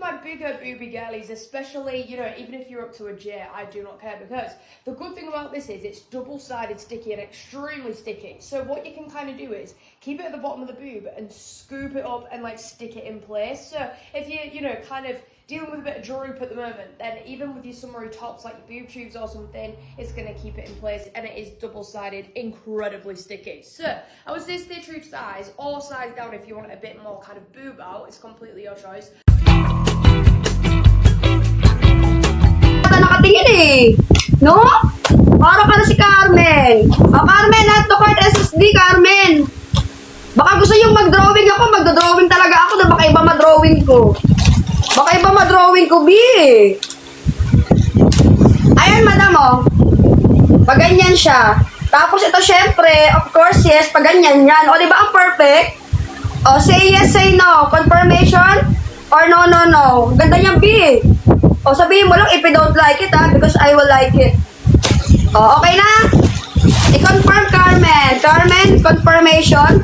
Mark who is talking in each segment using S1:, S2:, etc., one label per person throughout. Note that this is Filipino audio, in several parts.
S1: my bigger booby girlies, especially, even if you're up to a J, I do not care, because the good thing about this is it's double-sided sticky and extremely sticky. So what you can kind of do is keep it at the bottom of the boob and scoop it up and like stick it in place. So if you're, kind of dealing with a bit of droop at the moment, then even with your summery tops like your boob tubes or something, it's going to keep it in place, and it is double-sided, incredibly sticky. So I would say stay true to size, or size down if you want a bit more kind of boob out. It's completely your choice.
S2: Nakatingin eh. No? Para ka na si Carmen. Carmen, add to cart SSD, Carmen. Baka gusto yung mag-drawing ako, mag-drawing talaga ako, na baka iba ma-drawing ko. Baka iba ma-drawing ko, B. Ayan, madam, oh. Paganyan siya. Tapos ito, syempre, of course, yes, paganyan yan. O, di ba ang perfect? O, say yes, say no. Confirmation? Or no, no, no. Ganda niyang B. O, sabihin mo lang if you don't like it, ha, because I will like it. O, okay na? I-confirm, Carmen. Carmen, confirmation.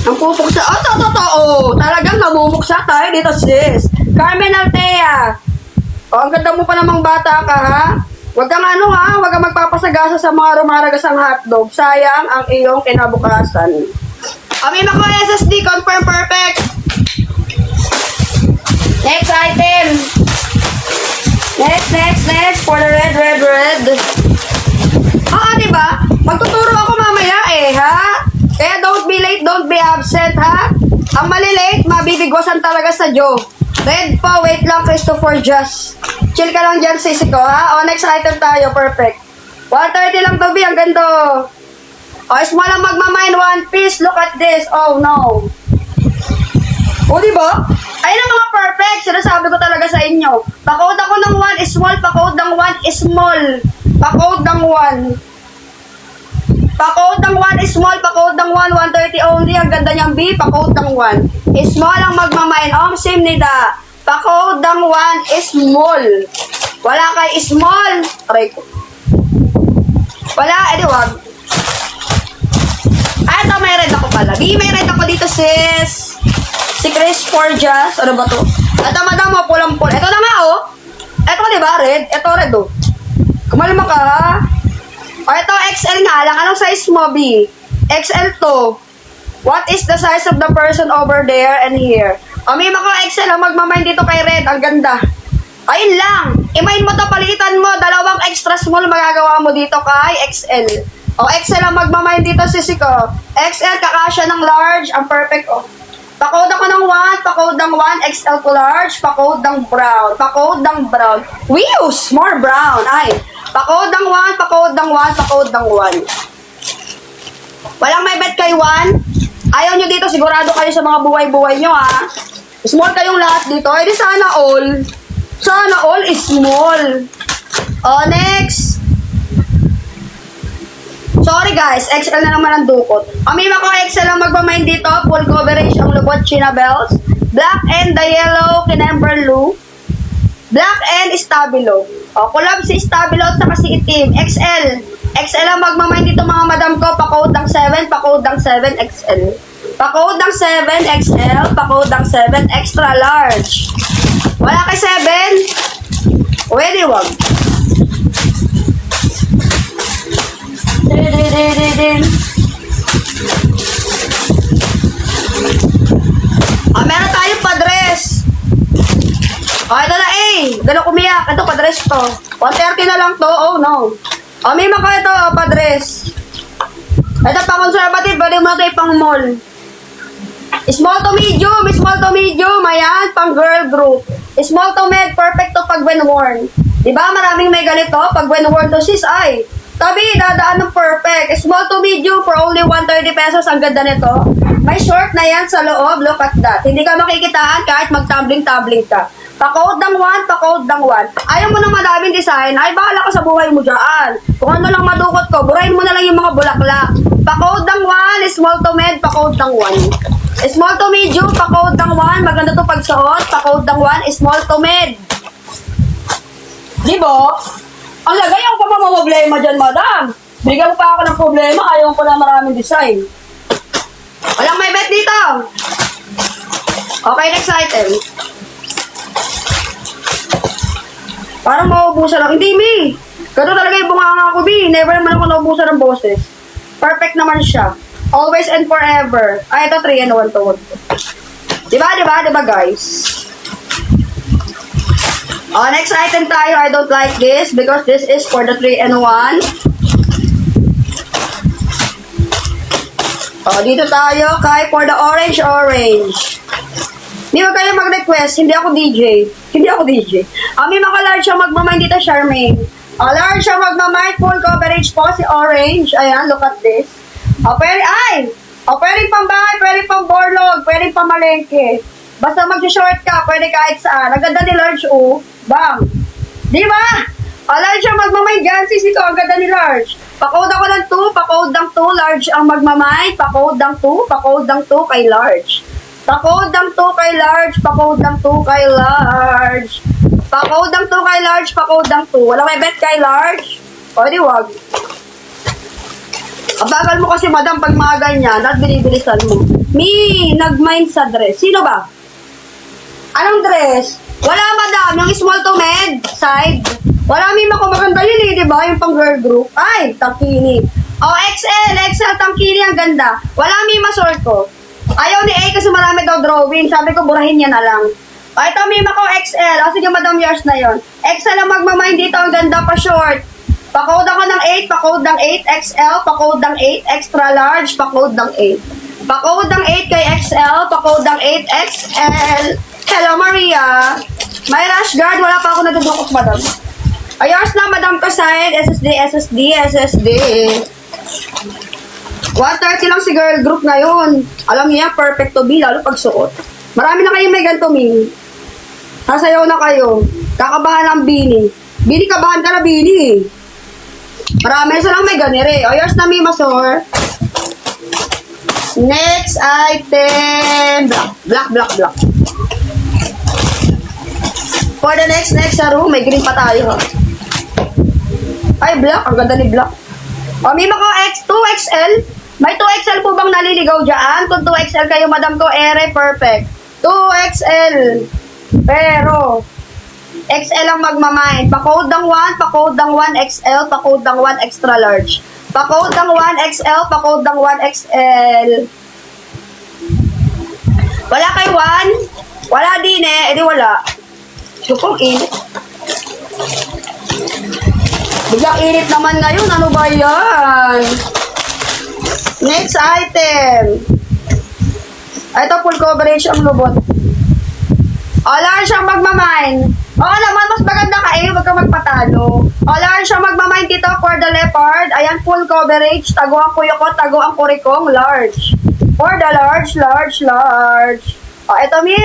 S2: Ang pupuksa. O, totoo. Talagang namumuksa tayo dito, sis. Carmen Altea. O, ang ganda mo pa namang bata ka, ha? Huwag kang huwag kang magpapasagasa sa mga rumaragasang hotdog. Sayang ang iyong kinabukasan. Amin ako, SSD, confirm perfect. Next item. Next. For the red. Diba? Magtuturo ako mamaya ha? Kaya don't be late, don't be absent, ha? Ang mali-late, mabibigwasan talaga sa Joe. Red pa, wait lang, Christopher Just. Chill ka lang dyan, sisi ko, ha? Next item tayo, perfect. 130 lang to, B, ang ganda. Small lang magmamine, one piece, look at this. Oh, no. Diba? Ayun ang mga perfect. Sinasabi ko talaga sa inyo. Pa-code ako ng 1 is small. Pa-code ng 1 is small. Pa-code ng 1. Pa-code ng 1 is small. Pa-code ng 1. 130 only. Ang ganda niyang B. Pa-code ng 1. Is small ang magmamain. Same nida. Pa-code ng 1 is small. Wala kay small. Aray ko. Wala. Wag. Ito may red ako pala. B, may red ako dito, sis. Si Chris Forjas. Ano ba to? Ito, madam, pulang-pula. Ito na nga, Ito, diba, red? Ito, red, Kumalma ka, ha? Ito, XL nga lang. Anong size mo, B? XL to. What is the size of the person over there and here? May mga XL, magmamain dito kay red. Ang ganda. Ayun lang. Imain mo to, palitan mo. Dalawang extra small magagawa mo dito kay XL. XL ang magmamain dito, sisi ko. XL, kakasya ng large. Ang perfect, Pa-code ako ng 1, pa-code ng 1, XL to large, pa-code ng brown, pa-code ng brown. Wheels, more brown, ay. Pa-code ng 1, pa-code ng 1, pa-code ng 1. Walang may bet kay 1. Ayaw nyo dito, sigurado kayo sa mga buhay-buhay nyo, ha. Small kayong lahat dito. Di sana all. Sana all is small. Next. Sorry guys, XL na naman ang dukot. Amima ko XL ang magmamain dito. Full coverage ang lubot, China bells. Black and the yellow, Kinemberlu. Black and Stabilo. Collab si Stabilo at saka si itim. XL. XL ang magmamain dito mga madam ko. Pa-code ng 7, pa-code ng 7, XL. Pa-code ng 7, XL. Pa-code ng 7, extra large. Wala kay 7? Pwede wag. Meron tayong padres. Ito na Gano'n kumiyak. Ito padres to. 130 na lang to. Oh no. May mako ito padres. Ito pa conservative. Pwede mo ito ipang mall. Small to medium. Small to medium. Ayan. Pang girl group. Small to med. Perfect to pag when worn. Diba maraming may ganito? Pag when worn to sis ay. Tabi, dadaan ng perfect. Small to medium for only 130 pesos. Ang ganda nito. May short na yan sa loob. Look at that. Hindi ka makikitaan kahit mag-tumbling-tumbling ka. Pa-code ng 1, pa-code ng 1. Ayaw mo ng madaming design. Ay, bahala ka sa buhay mo dyan. Kung ano lang madukot ko, burahin mo na lang yung mga bulaklak. Pa-code ng 1, small to med, pa-code ng 1. Small to medium, pa-code ng 1. Maganda to pagsuot. Pa-code ng 1, small to med. Diba? Ang lagay ako pa problema dyan, madam. Bigyan mo pa ako ng problema, ayaw ko na maraming design. Walang may bet dito. Okay, next item. Parang mauubusan lang. Hindi, Mi. Ganun talaga yung bunganga ko, Mi. Never naman ako naubusan ng boses. Perfect naman siya. Always and forever. Ay, ito 3 and 1 to. Diba, guys? Next item tayo. I don't like this because this is for the 3 and 1. Dito tayo kay for the orange. Hindi mo kayo mag-request. Hindi ako DJ. May mga large siya magmamind dito, Charmaine. Large siya magmamind. Full coverage po si orange. Ayan, look at this. Pwedeng pambahay, pwedeng pang borlog, pwedeng pamalengke. Basta mag-short ka, pwede kahit saan. Ang ganda ni large, bang. Di ba? Large siya magmamind. Gansis ito, ang ganda ni large. Pa-code ako ng 2, pa-code ng 2, large ang magmamind. Pa-code ng 2, pa-code ng 2 kay large. Pa-code ng 2 kay large, pa-code ng 2 kay large. Pa-code ng 2 kay large, pa-code ng 2. Walang may bet kay large? O, di wag. Abagal mo kasi, madam, pag mga ganyan, at binibilisan mo. Mi, nag-mind sa dress. Sino ba? Anong dress? Wala, madam. Yung small to med side. Wala, mi, maganda yun eh, di ba? Yung pang girl group. Ay, tangkini. XL, tangkini, ang ganda. Wala, mi, masort ko. Ayaw ni A kasi marami daw drawing. Sabi ko, burahin niya na lang. Ito, mima ko, XL. Sige, madam, yours na yon. XL ang magmamind dito. Ang ganda pa short. Pa-code ako ng 8, pa-code ng 8 XL, pa-code ng 8 extra large, pa-code ng 8. Pa-code ng 8 kay XL, pa-code ng 8 XL. Hello, Maria. May rash guard. Wala pa ako nadudukot, madam. Ayos na, madam, ka side. SSD. 130 lang si girl group ngayon. Alam niya, perfect to be, lalo pag suot. Marami na kayo may ganito, Ming. Sasayaw na kayo. Kakabahan ng Bini. Bini, kabahan ka na, Bini. Marami sa lang may ganire. O, yours na, Mimasor. Next item. Black. For the next room, may green pa tayo. Ay, black. Ang ganda ni black. O, Mima ko, 2XL. May 2XL po bang naliligaw dyan? Kung 2XL kayo, madam ko, perfect. 2XL. Pero, XL ang magmamind. Pa-code ng 1, pa-code ng 1 XL, pa-code ng 1 extra large. Pa-code ng 1 XL, pa-code ng 1 XL. Wala kay 1? Wala din eh. Edi wala. Supong init. Biglang init naman ngayon. Ano ba yan? Next item. Ito, full coverage ang lubot. Large ang magmamind. Naman, mas maganda ka huwag ka magpatalo. Large ang magmamind dito for the leopard. Ayan, full coverage. Tago ang kuyo ko, tago ang kurikong. Large. For the large. Ito, Mi.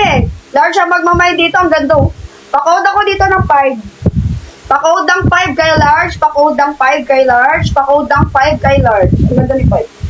S2: Large ang magmamind dito. Ang gando. Pa-code ako dito ng 5. Pa-code ng 5 kay large. Pa-code ng 5 kay large. Pa-code ng 5 kay large. Ang ganda ni 5.